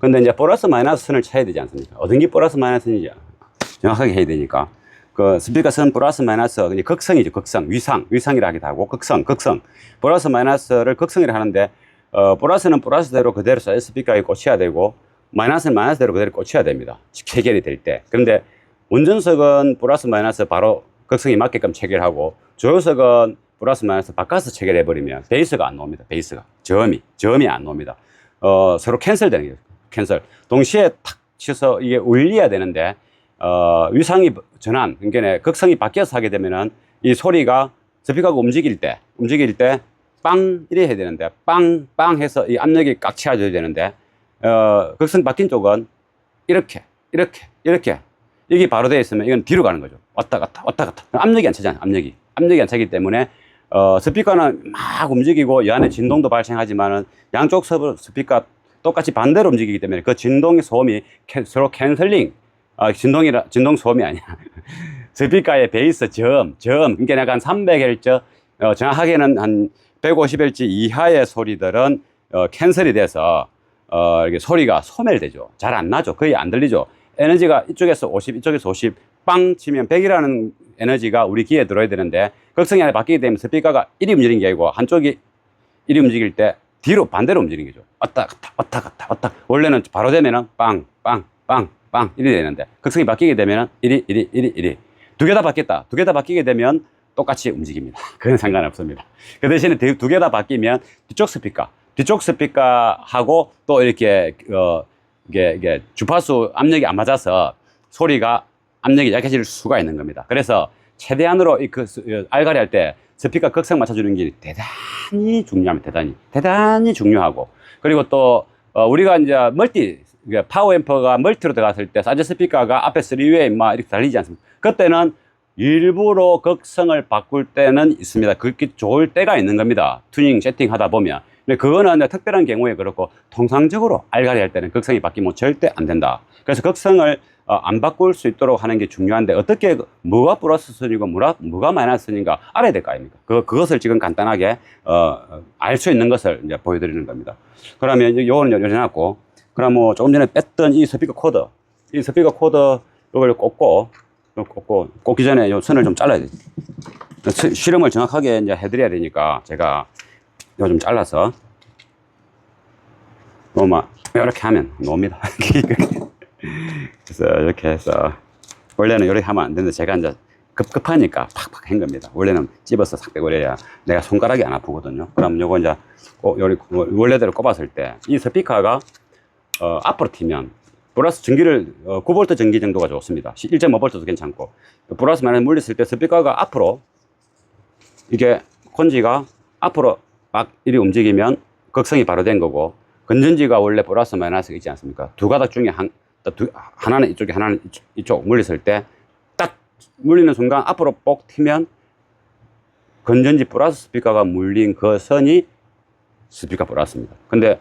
근데 이제 플러스 마이너스 선을 쳐야 되지 않습니까? 어떤 게 플러스 마이너스인지 정확하게 해야 되니까. 그 스피커 선 플러스 마이너스, 이제 극성이죠. 극성. 위상이라 하기도 하고, 극성. 플러스 마이너스를 극성이라 하는데, 플러스는 플러스대로 그대로 스피커에 꽂혀야 되고, 마이너스는 마이너스대로 그대로 꽂혀야 됩니다. 체결이 될 때. 그런데 운전석은 플러스 마이너스 바로 극성이 맞게끔 체결하고, 조효석은 플러스 마이너스 바꿔서 체결해버리면 베이스가 안 나옵니다. 베이스가. 저음이 안 나옵니다. 서로 캔슬되는 거예요. 캔슬. 동시에 탁 쳐서 이게 울려야 되는데, 위상이 전환, 그러니까 극성이 바뀌어서 하게 되면은 이 소리가 스피커가 움직일 때, 빵, 이래 해야 되는데, 빵 해서 이 압력이 꽉 채워져야 되는데, 극성 바뀐 쪽은 이렇게. 이게 바로 되어 있으면 이건 뒤로 가는 거죠. 왔다 갔다. 압력이 안 차잖아요. 압력이 안 차기 때문에, 스피커는 막 움직이고 이 안에 진동도 발생하지만은 양쪽 스피커 똑같이 반대로 움직이기 때문에 그 진동의 소음이 서로 캔슬링, 진동 소음이 아니야. 스피커의 베이스 그러니까 약간 300Hz, 정확하게는 한 150Hz 이하의 소리들은, 캔슬이 돼서, 이렇게 소리가 소멸되죠. 잘 안 나죠. 거의 안 들리죠. 에너지가 이쪽에서 50, 이쪽에서 50, 빵 치면 100이라는 에너지가 우리 귀에 들어야 되는데, 극성이 안에 바뀌게 되면 스피커가 이리 움직이는 게 아니고, 한쪽이 이리 움직일 때 뒤로 반대로 움직이는 거죠. 왔다 갔다. 원래는 바로 되면은 빵 이리 되는데, 극성이 바뀌게 되면은 이리. 두 개 다 바뀌었다. 두 개 다 바뀌게 되면 똑같이 움직입니다. 그건 상관없습니다. 그 대신에 두 개 다 바뀌면 뒤쪽 스피커하고 또 이렇게, 이게 주파수 압력이 안 맞아서 소리가 압력이 약해질 수가 있는 겁니다. 그래서 최대한으로 알갈이 할 때 스피커 극성 맞춰주는 게 대단히 중요합니다. 대단히 중요하고. 그리고 또, 우리가 이제 파워 앰프가 멀티로 들어갔을 때 사이드 스피커가 앞에 3웨이 막 이렇게 달리지 않습니까? 그때는 일부러 극성을 바꿀 때는 있습니다. 그렇게 좋을 때가 있는 겁니다. 튜닝 세팅 하다 보면. 근데 그거는 특별한 경우에 그렇고, 통상적으로 알갈이 할 때는 극성이 바뀌면 절대 안 된다. 그래서 극성을 안 바꿀 수 있도록 하는 게 중요한데, 어떻게 뭐가 플러스 선이고 뭐가 마이너스 선인가 알아야 될 거 아닙니까? 그것을 지금 간단하게 알 수 있는 것을 이제 보여드리는 겁니다. 그러면 요거는 열어놨고, 그럼 뭐 조금 전에 뺐던 이 스피커 코드 이걸 꽂기 전에 요 선을 좀 잘라야 되지. 실험을 정확하게 이제 해드려야 되니까 제가 이거 좀 잘라서 이렇게 하면 나옵니다. 그래서 이렇게 해서, 원래는 이렇게 하면 안 되는데 제가 이제 급하니까 팍팍 한 겁니다. 원래는 찝어서 싹 빼버려야 내가 손가락이 안 아프거든요. 그럼 요거 이제 원래대로 꼽았을 때 이 스피커가 앞으로 튀면 플러스 전기를 9V 전기 정도가 좋습니다. 1.5V도 괜찮고, 플러스 마이너스 물렸을 때 스피커가 앞으로, 이게 콘지가 앞으로 막 이리 움직이면 극성이 바로 된 거고, 건전지가 원래 플러스 마이너스가 있지 않습니까? 두 가닥 중에 하나는 이쪽에 하나는 이쪽 물렸을 때 딱 물리는 순간 앞으로 뽁 튀면 건전지 플러스 스피커가 물린 그 선이 스피커 플러스입니다. 근데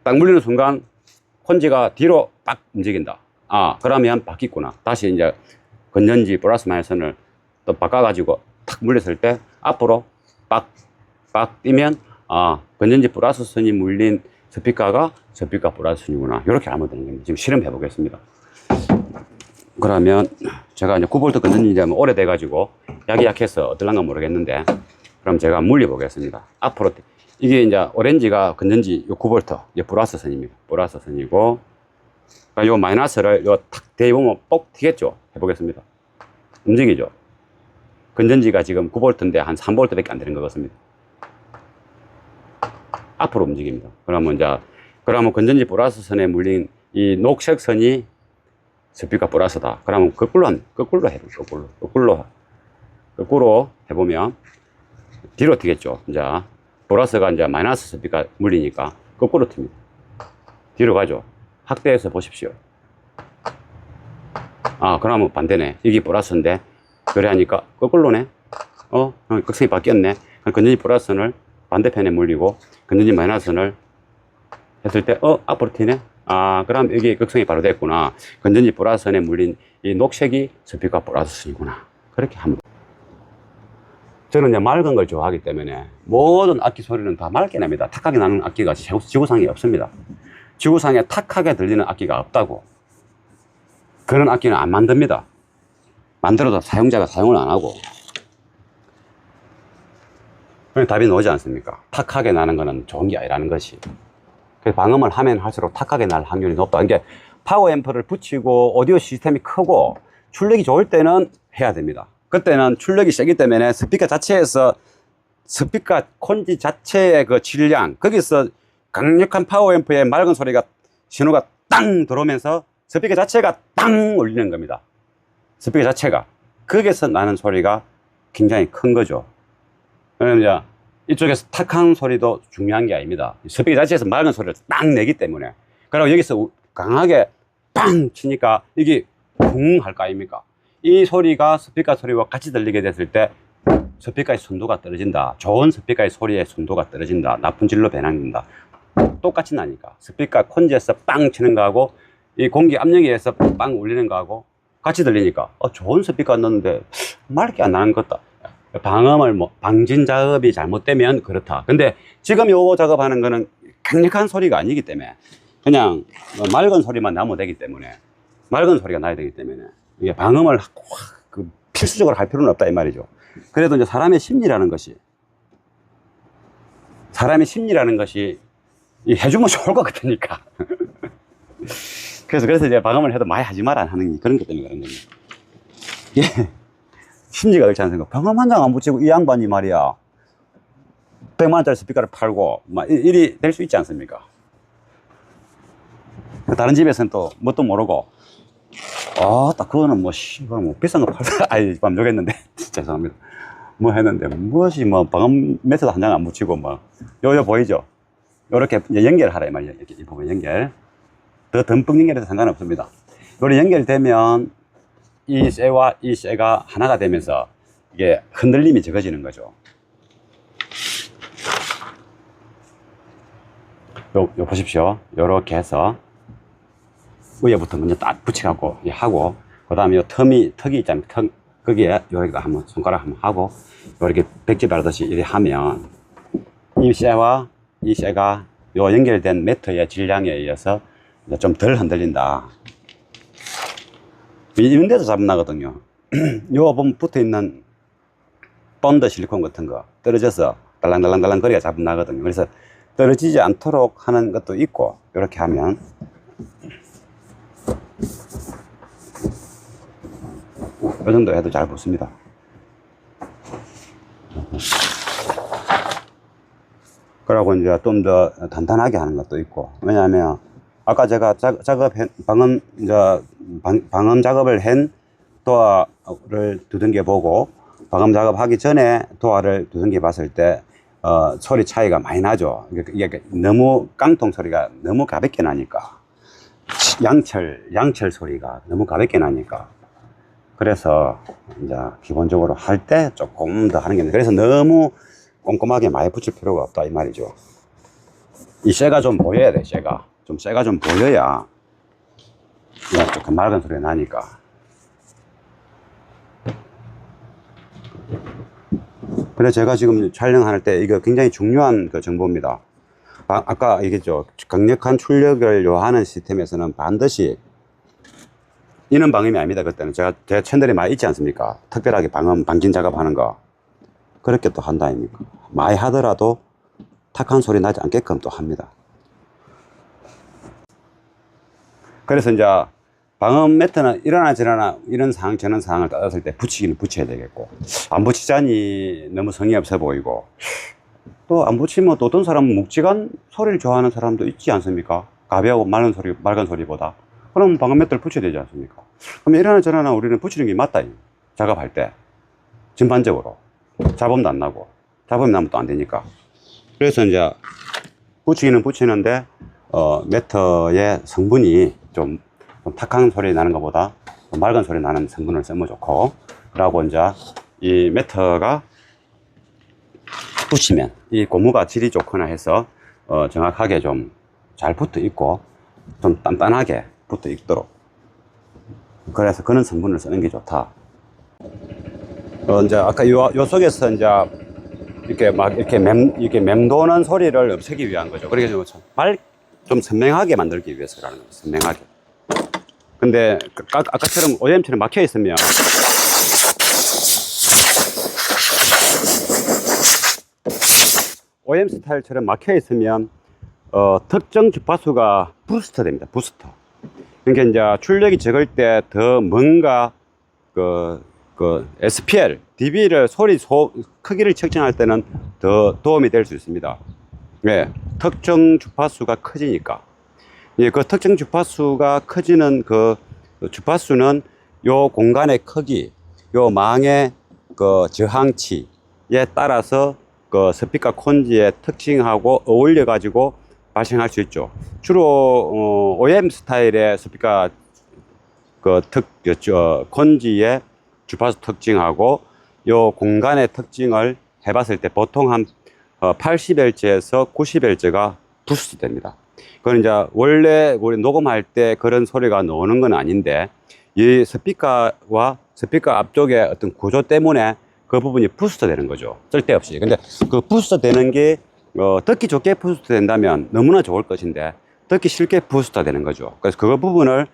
딱 물리는 순간 콘지가 뒤로 딱 움직인다. 그러면 바뀌구나. 다시 이제 건전지 플러스 마이너스 선을 또 바꿔가지고 탁 물렸을 때 앞으로 빡 뛰면, 건전지 플러스 선이 물린 스피커가 스피커 플러스 선이구나. 이렇게 알면 되는 겁니다. 지금 실험해 보겠습니다. 그러면 제가 이제 9V 건전지 이제 오래돼가지고 약이 약해서 어떨란가 모르겠는데, 그럼 제가 물려 보겠습니다. 앞으로, 이게 이제 오렌지가 건전지 요 9V, 이게 플러스 선입니다. 플러스 선이고, 요 마이너스를 탁 대보면 뽁 튀겠죠? 해보겠습니다. 움직이죠? 건전지가 지금 9V인데 한 3V 밖에 안 되는 것 같습니다. 앞으로 움직입니다. 그러면 건전지 플러스 선에 물린 이 녹색 선이 스피커 플러스다. 그러면 거꾸로 해보죠. 거꾸로 해보면 뒤로 튀겠죠. 이제 플러스가 이제 마이너스 스피커 물리니까 거꾸로 튑니다. 뒤로 가죠. 확대해서 보십시오. 그러면 반대네. 이게 플러스인데, 그래 하니까 거꾸로네. 극성이 바뀌었네. 건전지 플러스선을 반대편에 물리고, 건전지 마이너스선을 했을 때, 앞으로 튀네. 그럼 여기 극성이 바로 됐구나. 건전지 플러스선에 물린 이 녹색이 스피커 플러스선이구나. 그렇게 합니다. 저는 이제 맑은 걸 좋아하기 때문에 모든 악기 소리는 다 맑게 납니다. 탁하게 나는 악기가 지구상에 없습니다. 지구상에 탁하게 들리는 악기가 없다고. 그런 악기는 안 만듭니다. 만들어도 사용자가 사용을 안 하고. 그럼 답이 나오지 않습니까? 탁하게 나는 거는 좋은 게 아니라는 것이. 그래서 방음을 하면 할수록 탁하게 날 확률이 높다. 그러니까 파워 앰프를 붙이고 오디오 시스템이 크고 출력이 좋을 때는 해야 됩니다. 그때는 출력이 세기 때문에 스피커 자체에서 스피커 콘지 자체의 그 질량, 거기서 강력한 파워 앰프의 맑은 소리가 신호가 땅 들어오면서 스피커 자체가 땅 울리는 겁니다. 스피커 자체가. 거기서 나는 소리가 굉장히 큰 거죠. 그러면 이제 이쪽에서 탁한 소리도 중요한 게 아닙니다. 스피커 자체에서 맑은 소리를 딱 내기 때문에. 그리고 여기서 강하게 빵 치니까 이게 붕 할 거 아닙니까? 이 소리가 스피커 소리와 같이 들리게 됐을 때 스피커의 순도가 떨어진다. 좋은 스피커의 소리의 순도가 떨어진다. 나쁜 질로 변한다. 똑같이 나니까. 스피커 콘지에서 빵 치는 거하고 이 공기 압력에 의해서 빵 울리는 거하고 같이 들리니까 좋은 스피커 넣었는데 맑게 안 나는 것 같다. 방음을 방진 작업이 잘못되면 그렇다. 근데 지금 요 작업하는 거는 강력한 소리가 아니기 때문에 그냥 맑은 소리만 나면 되기 때문에 맑은 소리가 나야 되기 때문에 이게 방음을 필수적으로 할 필요는 없다 이 말이죠. 그래도 이제 사람의 심리라는 것이 해주면 좋을 것 같으니까. 그래서 이제 방음을 해도 많이 하지 마라 하는 그런 것 때문에 그런 겁니다. 예. 심리가 그렇지 않습니까? 방음 한 장 안 붙이고 이 양반이 말이야 100만원짜리 스피커를 팔고 막 일이 될 수 있지 않습니까? 다른 집에서는 또 뭣도 모르고 딱 그거는 뭐 비싼 거 팔다 아이 참 욕했는데 죄송합니다. 뭐 했는데 무엇이 방음 매트도 한 장 안 붙이고 요요 보이죠? 요렇게 연결하라 이 말이에요. 이렇게 이 부분 연결 더 듬뿍 연결해도 상관없습니다. 요리 연결되면 이 쇠와 이 쇠가 하나가 되면서 이게 흔들림이 적어지는 거죠. 요 보십시오. 요렇게 해서 위에부터 먼저 딱 붙여갖고 하고 그 다음에 요 턱이 있잖아요. 거기에 요렇게 한번 손가락 한번 하고 요렇게 백집 하듯이 이렇게 하면 이 쇠와 이 쇠가 요 연결된 매트의 질량에 의해서 좀 덜 흔들린다. 이런 데서 잡음 나거든요. 요 보면 붙어 있는 본드 실리콘 같은 거 떨어져서 달랑달랑달랑 거리가 잡음 나거든요. 그래서 떨어지지 않도록 하는 것도 있고 이렇게 하면 이 정도 해도 잘 붙습니다. 그러고 이제 좀 더 단단하게 하는 것도 있고 왜냐하면 아까 제가 방음 작업을 한 도화를 두둥겨 보고 방음 작업하기 전에 도화를 두둥겨 봤을 때 소리 차이가 많이 나죠. 이게 너무 깡통 소리가 너무 가볍게 나니까 양철 소리가 너무 가볍게 나니까 그래서 이제 기본적으로 할 때 조금 더 하는 게 그래서 너무 꼼꼼하게 많이 붙일 필요가 없다 이 말이죠. 이 쇠가 좀 보여야 돼. 쇠가 좀 보여야 조금 맑은 소리가 나니까. 그래서 제가 지금 촬영할 때 이거 굉장히 중요한 그 정보입니다. 아까 얘기했죠. 강력한 출력을 요하는 시스템에서는 반드시 이는 방음이 아닙니다. 그때는 제 채널이 많이 있지 않습니까? 특별하게 방진 작업하는 거 그렇게 또 한다 아닙니까? 많이 하더라도 탁한 소리 나지 않게끔 또 합니다. 그래서 이제 방음 매트는 이러나 저러나 이런 상황 저런 상황을 따졌을 때 붙이기는 붙여야 되겠고 안 붙이자니 너무 성의 없어 보이고 또 안 붙이면 또 어떤 사람은 묵직한 소리를 좋아하는 사람도 있지 않습니까? 가벼워 맑은 소리보다 그럼 방음 매트를 붙여야 되지 않습니까? 그럼 이러나 저러나 우리는 붙이는 게 맞다 작업할 때 전반적으로 잡음도 안 나고 잡음이 나면 또 안 되니까 그래서 이제 붙이기는 붙이는데 매트의 성분이 좀 탁한 소리 나는 것보다 맑은 소리 나는 성분을 쓰면 좋고 그러고 이제 이 매트가 붙이면 이 고무가 질이 좋거나 해서 정확하게 좀 잘 붙어 있고 좀 단단하게 붙어 있도록 그래서 그런 성분을 쓰는 게 좋다. 이제 아까 요 속에서 이제 이렇게 막 이렇게 맴도는 소리를 없애기 위한 거죠. 그러니까 좀 선명하게 만들기 위해서라는 거죠. 선명하게. 근데 아까처럼 OEM처럼 막혀 있으면 OEM 스타일처럼 막혀 있으면 특정 주파수가 부스터 됩니다. 부스터. 그러니까 이제 출력이 적을 때 더 뭔가 SPL, dB를 크기를 측정할 때는 더 도움이 될 수 있습니다. 왜? 특정 주파수가 커지니까. 예, 그 특정 주파수가 커지는 그 주파수는 요 공간의 크기, 요 망의 그 저항치에 따라서 그 스피커 콘지의 특징하고 어울려 가지고 발생할 수 있죠. 주로 OEM 스타일의 스피커 콘지의 주파수 특징하고 요 공간의 특징을 해봤을 때 보통 한 80Hz에서 90Hz가 부스트 됩니다. 그건 이제 원래 우리 녹음할 때 그런 소리가 나오는 건 아닌데 이 스피커와 스피커 앞쪽에 어떤 구조 때문에 그 부분이 부스트 되는 거죠. 쓸데없이. 근데 그 부스트 되는 게 듣기 좋게 부스트 된다면 너무나 좋을 것인데 듣기 싫게 부스트 되는 거죠. 그래서 그 부분을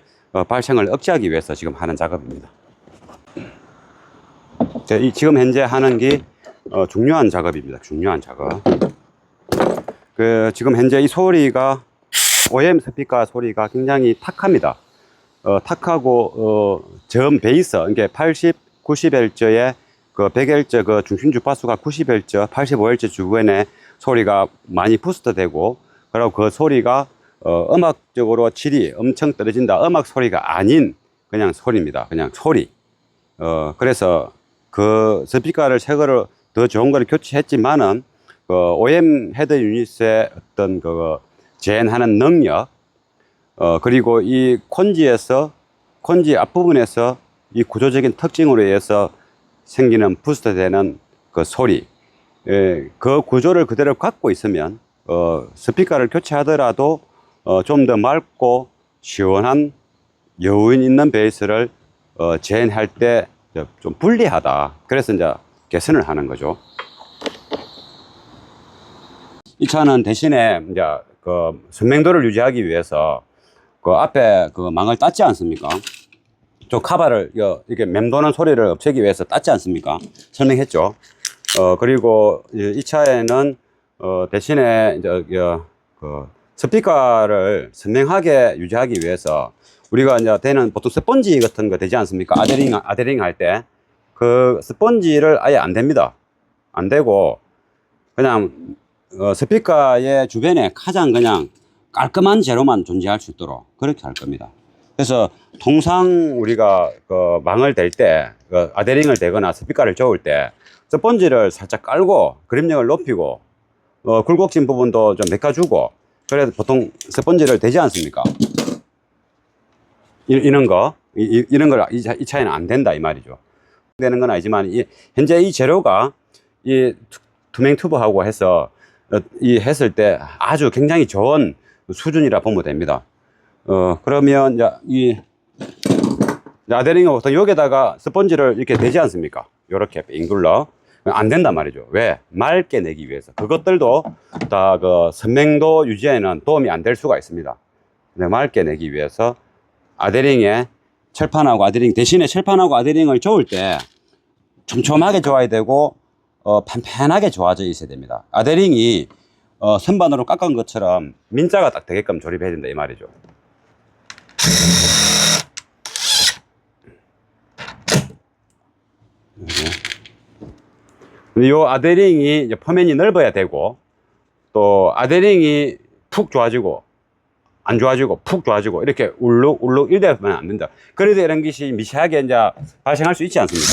발생을 억제하기 위해서 지금 하는 작업입니다. 지금 현재 하는 게 중요한 작업입니다. 중요한 작업. 지금 현재 이 소리가 OEM 스피커 소리가 굉장히 탁합니다. 탁하고 전 베이스, 그러니까 80, 90Hz의 그 100Hz 그 중심 주파수가 90Hz, 85Hz 주변에 소리가 많이 부스트 되고, 그리고 그 소리가 음악적으로 질이 엄청 떨어진다. 음악 소리가 아닌 그냥 소리입니다. 그냥 소리. 그래서 그 스피커를 새 거를 더 좋은 거를 교체했지만은 OEM 헤드 유닛의 어떤 제한하는 능력, 그리고 이 콘지 앞부분에서 이 구조적인 특징으로 의해서 생기는 부스트 되는 그 소리, 그 구조를 그대로 갖고 있으면 스피커를 교체하더라도 좀 더 맑고 시원한 여운 있는 베이스를 제한할 때 좀 불리하다. 그래서 이제 개선을 하는 거죠. 이 차는 대신에 이제 그 선명도를 유지하기 위해서 그 앞에 그 망을 땄지 않습니까? 저 카바를 이렇게 맴도는 소리를 없애기 위해서 땄지 않습니까? 설명했죠. 그리고 이 차에는 대신에 이제 그 스피커를 선명하게 유지하기 위해서 우리가 이제 되는 보통 스펀지 같은 거 되지 않습니까? 아데링 할 때 그 스펀지를 아예 안 됩니다. 안 되고 그냥 스피커의 주변에 가장 그냥 깔끔한 재료만 존재할 수 있도록 그렇게 할 겁니다. 그래서 통상 우리가 그 망을 댈 때, 아데링을 대거나 스피커를 저을 때 스펀지를 살짝 깔고 그립력을 높이고 굴곡진 부분도 좀 메꿔주고 그래서 보통 스펀지를 대지 않습니까? 이런 걸 이 차에는 안 된다 이 말이죠. 되는 건 아니지만 현재 이 재료가 이 투명 튜브하고 해서 했을 때 아주 굉장히 좋은 수준이라 보면 됩니다. 그러면 이제 이 아데링은 보통 여기다가 스펀지를 이렇게 대지 않습니까? 이렇게 빙둘러 안 된단 말이죠. 왜? 맑게 내기 위해서. 그것들도 다 그 선명도 유지에는 도움이 안 될 수가 있습니다. 근데 맑게 내기 위해서 아데링에 철판하고 아데링 대신에 철판하고 아데링을 저을 때 촘촘하게 저어야 되고 판판하게 저어져 있어야 됩니다. 아데링이 선반으로 깎은 것처럼 민자가 딱 되게끔 조립해야 된다 이 말이죠. 근데 요 아데링이 이제 표면이 넓어야 되고 또 아데링이 푹 좋아지고 안 좋아지고 푹 좋아지고 이렇게 울룩울룩 이러면 안 된다. 그래도 이런 것이 미세하게 이제 발생할 수 있지 않습니까?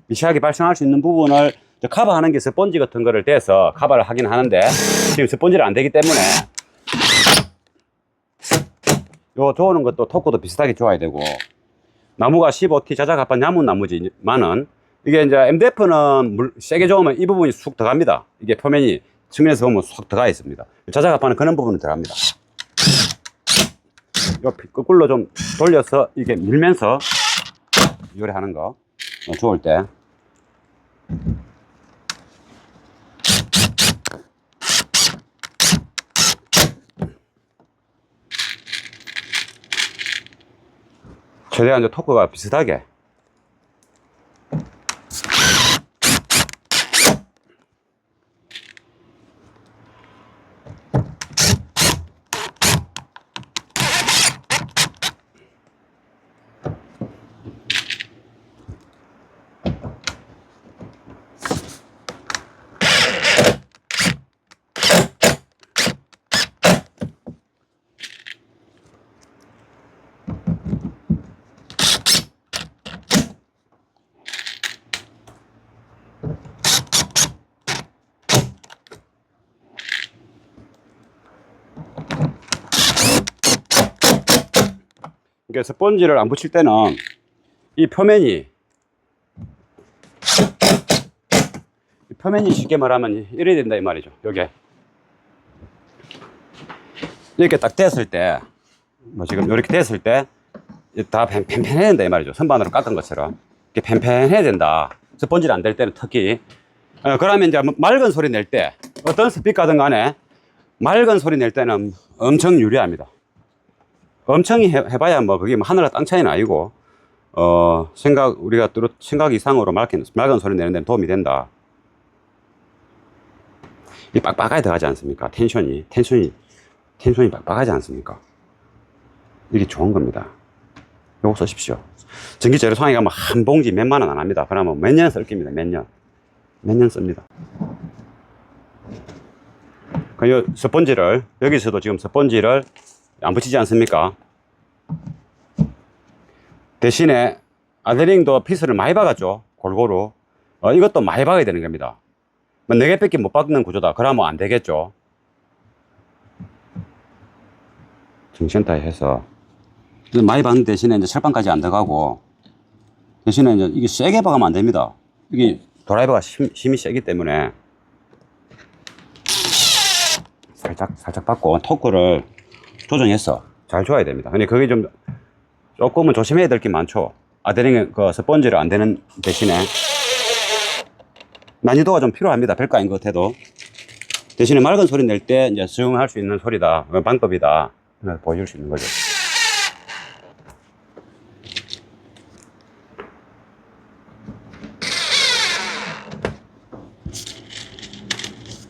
미세하게 발생할 수 있는 부분을 커버하는 게 스펀지 같은 거를 대서 커버를 하긴 하는데 지금 스펀지를 안 되기 때문에 요 좋아하는 것도 토크도 비슷하게 좋아야 되고 나무가 15T 자작합판 야문 나무지만은 이게 이제 MDF는 세게 좋으면 이 부분이 쑥 들어갑니다. 이게 표면이 측면에서 보면 쑥 들어가 있습니다. 자작합판은 그런 부분은 들어갑니다. 요 거꾸로 좀 돌려서 이게 밀면서 요래 하는 거 좋을 때 최대한 이제 토크가 비슷하게. 이게 스펀지를 안 붙일 때는 이 표면이 쉽게 말하면 이래야 된다 이 말이죠. 요게 이렇게 딱 됐을 때, 뭐 지금 이렇게 됐을 때 다 팽팽해야 된다 이 말이죠. 선반으로 깎은 것처럼 이렇게 팽팽해야 된다. 스펀지를 안 될 때는 특히. 그러면 이제 맑은 소리 낼 때, 어떤 스피커든 간에 맑은 소리 낼 때는 엄청 유리합니다. 엄청 해봐야 뭐 그게 뭐 하늘과 땅 차이는 아니고, 우리가 생각 이상으로 맑은 소리 내는 데는 도움이 된다. 이 빡빡하게 들어가지 않습니까? 텐션이 빡빡하지 않습니까? 이게 좋은 겁니다. 요거 쓰십시오. 전기 재료상에 가면 한 봉지 몇만 원 안 합니다. 그러면 몇 년 쓸 겁니다. 몇 년 씁니다. 그 스펀지를, 여기서도 지금 스펀지를 안 붙이지 않습니까? 대신에 아데링도 피스를 많이 박았죠. 골고루. 이것도 많이 박아야 되는 겁니다. 4개밖에 못 박는 구조다. 그러면 안 되겠죠. 정센터에 해서 많이 박는 대신에 이제 철판까지 안 들어가고, 대신에 이제 이게 세게 박으면 안 됩니다. 이게 드라이버가 힘이 세기 때문에 살짝 박고 토크를 조정해서 잘 줘야 됩니다. 근데 그게 조금은 조심해야 될 게 많죠. 아데링 그 스펀지를 안 되는 대신에 난이도가 좀 필요합니다. 별거 아닌 것 같아도. 대신에 맑은 소리 낼 때 이제 수용할 수 있는 소리다, 방법이다 보여줄 수 있는 거죠.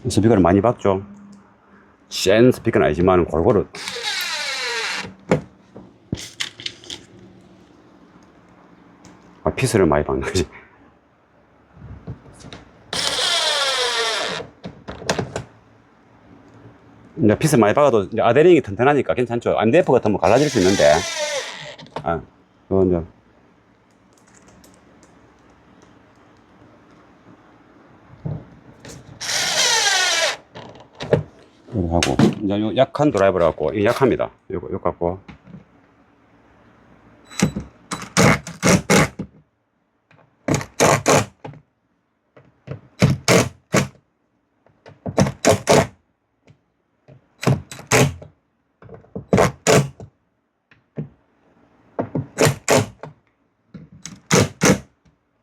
스피커를 많이 박죠. 센 스피커는 아니지만 골고루. 피스를 많이 박는 거지. 이제 피스 많이 박아도 이제 아데링이 튼튼하니까 괜찮죠. MDF 같은 거 갈라질 수 있는데, 그건 이제 이거 하고, 이제 요 약한 드라이버를 갖고, 이게 약합니다. 요거 갖고.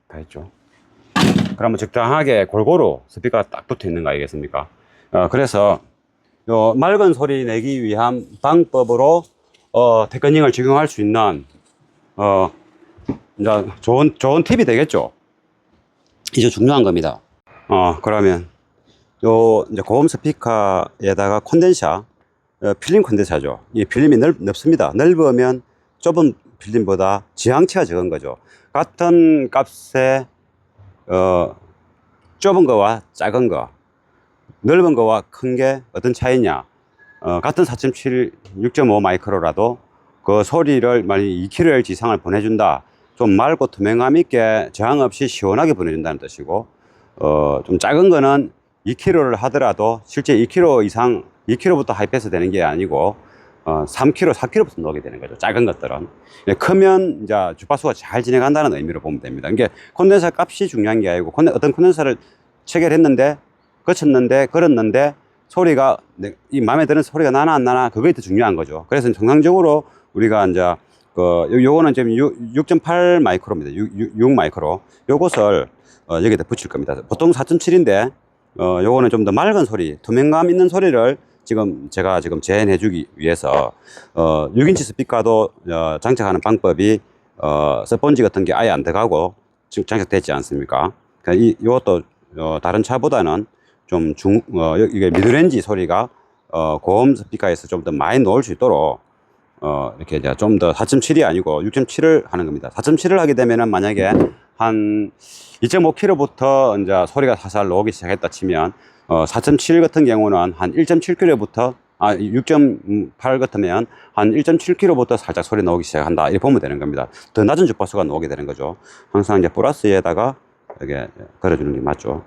다 했죠. 그러면 적당하게 골고루 스피커가 딱 붙어 있는 거 아니겠습니까? 그래서 요 맑은 소리 내기 위한 방법으로 테크닉을 적용할 수 있는 이제 좋은 팁이 되겠죠. 이제 중요한 겁니다. 그러면 요 이제 고음 스피커에다가 콘덴서, 필름 콘덴서죠. 이 필름이 넓습니다. 넓으면 좁은 필름보다 지향치가 적은 거죠. 같은 값에 좁은 거와 작은 거, 넓은 거와 큰 게 어떤 차이냐. 같은 4.7, 6.5 마이크로라도 그 소리를 만약 2kHz 이상을 보내준다. 좀 맑고 투명함 있게 저항 없이 시원하게 보내준다는 뜻이고, 좀 작은 거는 2kHz를 하더라도 실제 2kHz 이상, 2kHz부터 하이패스 되는 게 아니고 3kHz, 4kHz부터 나오게 되는 거죠. 작은 것들은. 크면 이제 주파수가 잘 진행한다는 의미로 보면 됩니다. 이게 콘덴서 값이 중요한 게 아니고, 어떤 콘덴서를 체결했는데, 거쳤는데, 걸었는데 소리가 이 마음에 드는 소리가 나나 안 나나, 그게 더 중요한 거죠. 그래서 정상적으로 우리가 이제 요거는 지금 6.8 마이크로입니다. 6 마이크로. 요것을 여기다 붙일 겁니다. 보통 4.7인데 요거는 좀 더 맑은 소리, 투명감 있는 소리를 제가 재현해 주기 위해서 6인치 스피커도 장착하는 방법이 스펀지 같은 게 아예 안 들어가고 지금 장착됐지 않습니까? 그러니까 이것도 다른 차보다는 좀 이게 미드레인지 소리가 고음 스피커에서 좀 더 많이 넣을 수 있도록 이렇게 이제 좀 더 4.7이 아니고 6.7을 하는 겁니다. 4.7을 하게 되면은 만약에 한 2.5km부터 이제 소리가 살살 나오기 시작했다 치면 4.7 같은 경우는 한 1.7km부터 6.8 같으면 한 1.7km부터 살짝 소리 나오기 시작한다 이렇게 보면 되는 겁니다. 더 낮은 주파수가 나오게 되는 거죠. 항상 이제 플러스에다가 이렇게 걸어주는 게 맞죠.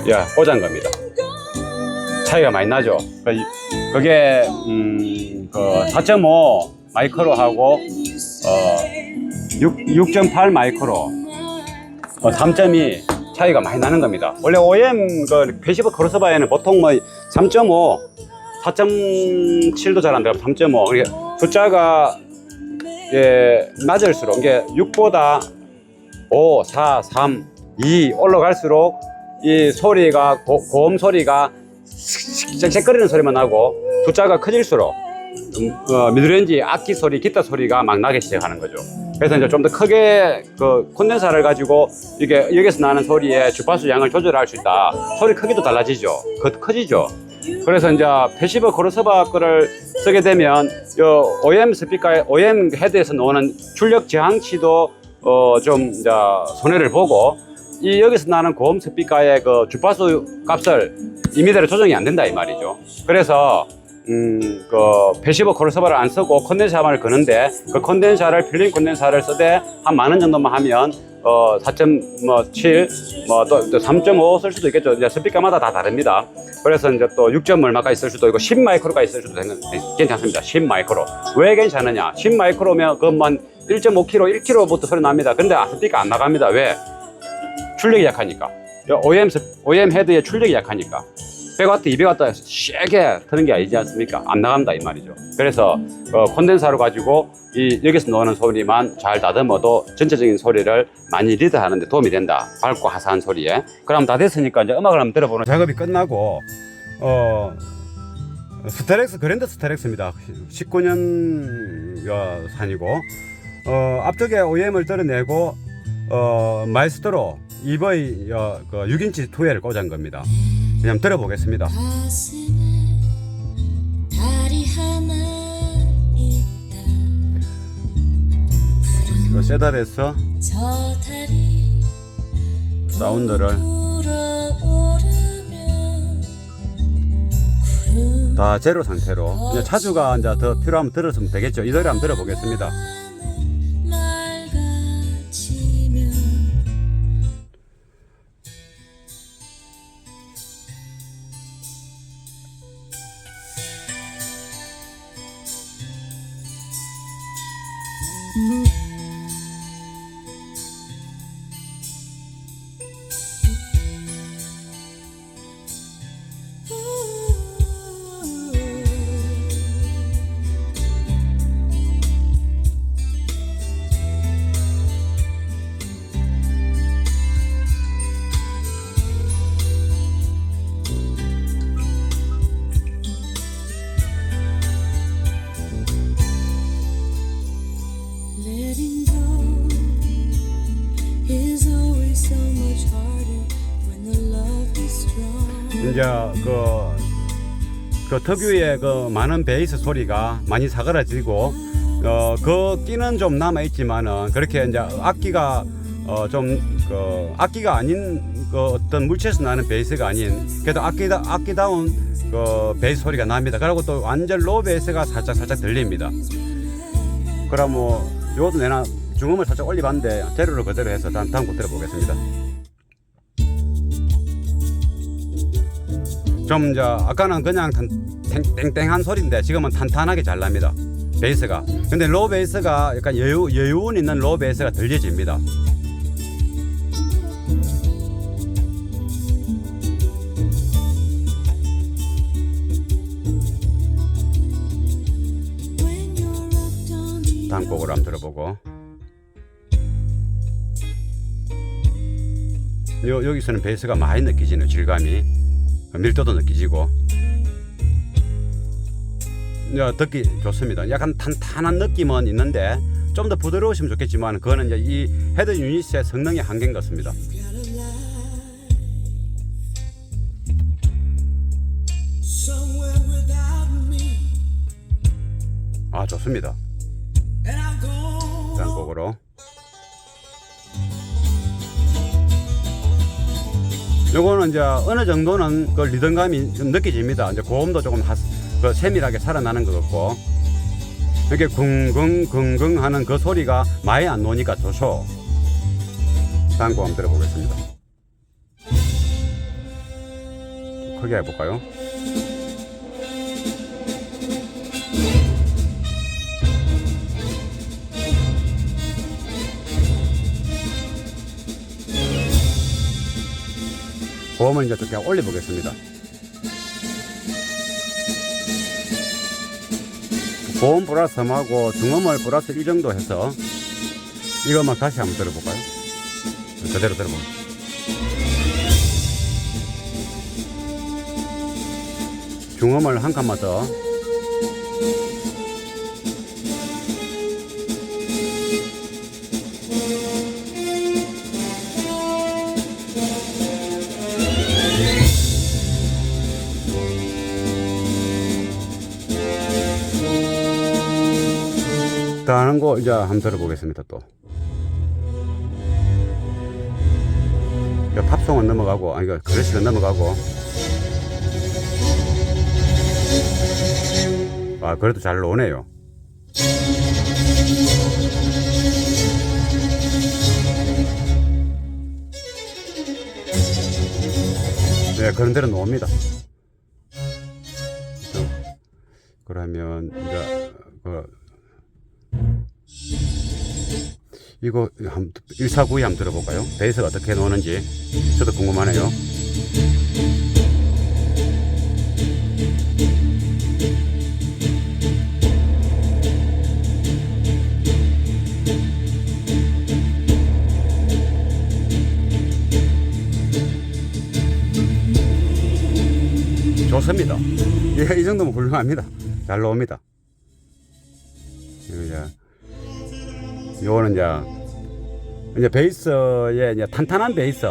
야, 꽂은 겁니다. 차이가 많이 나죠. 그게 4.5 마이크로하고 6.8 마이크로 3.2 차이가 많이 나는 겁니다. 원래 OEM 패시브 크로스바에는 보통 뭐 3.5 4.7도 잘 안 돼요. 3.5 숫자가 낮을수록 이게 6보다 5, 4, 3, 2 올라갈수록 이 소리가 고음 소리가 씩씩거리는 소리만 나고 숫자가 커질수록 미드레인지 악기 소리, 기타 소리가 막 나기 시작하는 거죠. 그래서 이제 좀 더 크게 콘덴서를 가지고 이게 여기서 나는 소리에 주파수 양을 조절할 수 있다. 소리 크기도 달라지죠. 커지죠. 그래서 이제 패시브 크로스오버 거를 쓰게 되면 OEM 스피커, OEM 헤드에서 나오는 출력 저항치도 좀 이제 손해를 보고 여기서 나는 고음 스피커의 주파수 값을 임의대로 조정이 안 된다 이 말이죠. 그래서 패시브 크로스오버를 안 쓰고 콘덴서만을 거는데 그 콘덴서를 필름 콘덴서를 쓰되 한 10,000원 정도만 하면 4.7 또 3.5 쓸 수도 있겠죠. 이제 스피커마다 다 다릅니다. 그래서 이제 또 6점 얼마까지 쓸 수도 있고 10 마이크로까지 쓸 수도 괜찮습니다. 10 마이크로. 왜 괜찮으냐? 10 마이크로면 그만 1.5km, 1km부터 소리 납니다. 근데 스피커 안 나갑니다. 왜? 출력이 약하니까. OEM 헤드의 출력이 약하니까. 100W, 200W 세게 트는 게 아니지 않습니까? 안 나간다 이 말이죠. 그래서 콘덴서를 가지고 여기서 나오는 소리만 잘 다듬어도 전체적인 소리를 많이 리드하는 데 도움이 된다. 밝고 화사한 소리에. 그럼 다 됐으니까 이제 음악을 한번 들어보는 작업이 끝나고 스테렉스, 그랜드 스테렉스입니다. 19년 산이고 앞쪽에 OEM을 떨어내고 마이스트로 EV 6인치 2L을 꽂은 겁니다. 그냥 들어보겠습니다. 이거 세달에서 사운드를 다 제로 상태로 이제 차주가 이제 더 필요하면 들었으면 되겠죠. 이 노래 한번 들어보겠습니다. 이제 그 특유의 많은 베이스 소리가 많이 사그라지고 그 끼는 좀 남아 있지만은 그렇게 이제 악기가 악기가 아닌 어떤 물체에서 나는 베이스가 아닌 그래도 악기다운 베이스 소리가 납니다. 그리고 또 완전 로우 베이스가 살짝 들립니다. 그럼 이것도 내가 중음을 살짝 올려봤는데 재료를 그대로 해서 다음 곡 들어보겠습니다. 좀 아까는 그냥 땡땡한 소리인데 지금은 탄탄하게 잘 납니다. 베이스가. 근데 로우 베이스가 약간 여유운 있는 로우 베이스가 들려집니다. 다음 곡으로 한번 들어보고 여기서는 베이스가 많이 느껴지는 질감이 밀도도 느껴지고 듣기 좋습니다. 약간 탄탄한 느낌은 있는데 좀 더 부드러우시면 좋겠지만 그거는 이제 이 헤드 유닛의 성능의 한계인 것 같습니다. 아, 좋습니다. 다음 곡으로 요거는 이제 어느 정도는 그 리듬감이 좀 느껴집니다. 이제 고음도 조금 그 세밀하게 살아나는 것 같고 이렇게 쿵쿵쿵쿵 하는 그 소리가 많이 안 나오니까 좋죠. 다음 곡 한번 들어보겠습니다. 크게 해볼까요? 고음을 이제 좀 그냥 올려보겠습니다. 고음 플러스 3하고 중음을 플러스 1 정도 해서 이것만 다시 한번 들어볼까요? 그대로 들어볼게요. 중음을 한 칸만 더. 다른 거 이제 한번 들어보겠습니다. 또 팝송은 넘어가고 이거 클래식은 넘어가고 그래도 잘 나오네요. 네, 그런 대로 나옵니다. 그러면 이제 이거 149에 한번 들어볼까요? 베이스가 어떻게 나오는지 저도 궁금하네요. 좋습니다. 이 정도면 훌륭합니다. 잘 나옵니다. 요거는 이제 베이스에 이제 탄탄한 베이스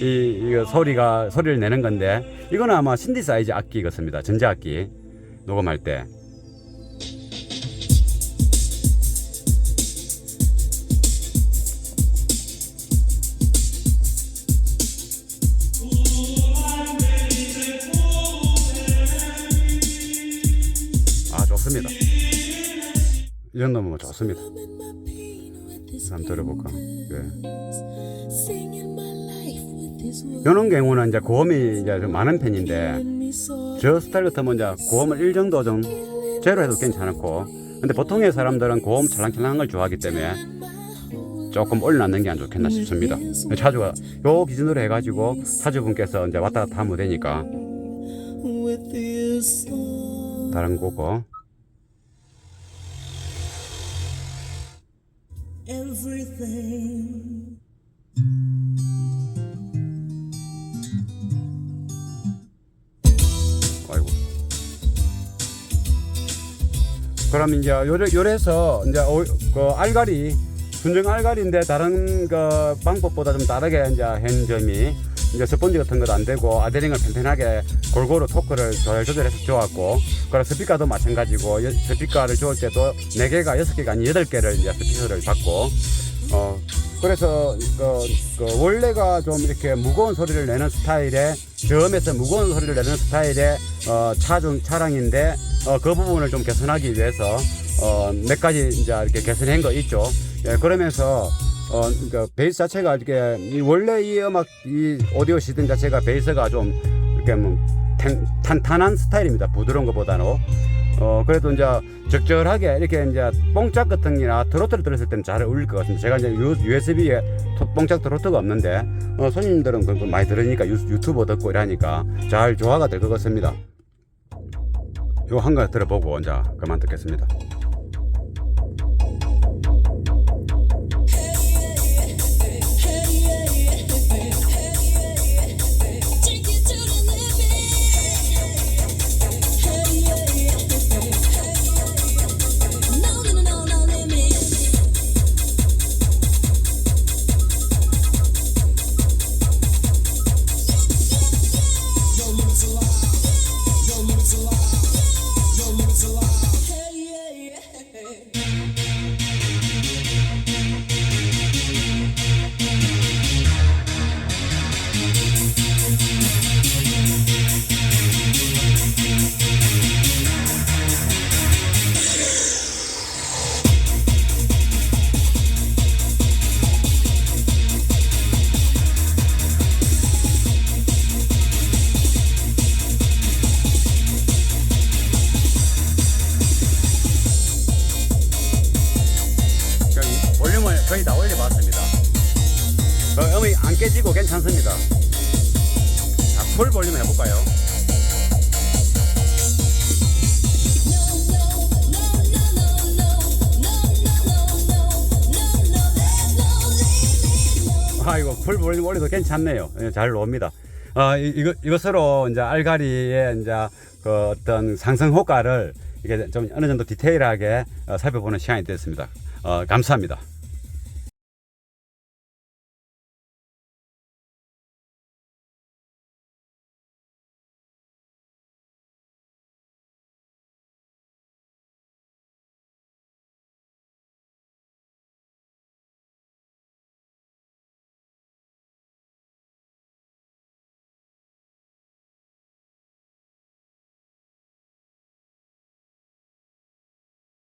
이거 소리를 내는 건데 이거는 아마 신디사이즈 악기 같습니다. 전자악기 녹음할 때. 좋습니다. 이 정도면 좋습니다. 한번 들어볼까? 이런 경우는 이제 고음이 이제 좀 많은 편인데 저 스타일 같으면 이제 고음을 1 정도 좀 제로 해도 괜찮고 근데 보통의 사람들은 고음 찰랑찰랑한 걸 좋아하기 때문에 조금 올려놨는 게 안 좋겠나 싶습니다. 차주가 요 기준으로 해가지고 차주분께서 이제 왔다 갔다 하면 되니까 다른 거고. 아이고. 그럼 이제 요래서 이제 그 알갈이 순정 알갈인데 다른 그 방법보다 좀 다르게 이제 한 점이 이제 스펀지 같은 것도 안 되고 아데링을 튼튼하게 골고루 토크를 조절해서 좋았고 그리고 스피커도 마찬가지고 스피커를 좋을 때도 4개가 6개가 아닌 8개를 이제 스피커를 받고 그래서 원래가 좀 이렇게 무거운 소리를 내는 스타일의 저음에서 무거운 소리를 내는 스타일의 차량인데 그 부분을 좀 개선하기 위해서 몇 가지 이제 이렇게 개선한 거 있죠. 예, 그러면서 그러니까 베이스 자체가 이렇게 원래 이 음악 이 오디오 시스템 자체가 베이스가 좀 이렇게 뭐 탄탄한 스타일입니다. 부드러운 것보다는 그래도 이제 적절하게 이렇게 이제 뽕짝 같은 게나 트로트를 들었을 때는 잘 어울릴 것 같습니다. 제가 이제 USB에 뽕짝 트로트가 없는데 손님들은 그걸 많이 들으니까 유튜브 듣고 이러니까 잘 조화가 될 것 같습니다. 요 한 거 들어보고 이제 그만 듣겠습니다. 너무 안 깨지고 괜찮습니다. 자, 풀 볼륨 해볼까요? 이거 풀 볼륨 올려도 괜찮네요. 잘 나옵니다. 이것으로 이제 알가리의 이제 그 어떤 상승 효과를 이게 좀 어느 정도 디테일하게 살펴보는 시간이 됐습니다. 감사합니다.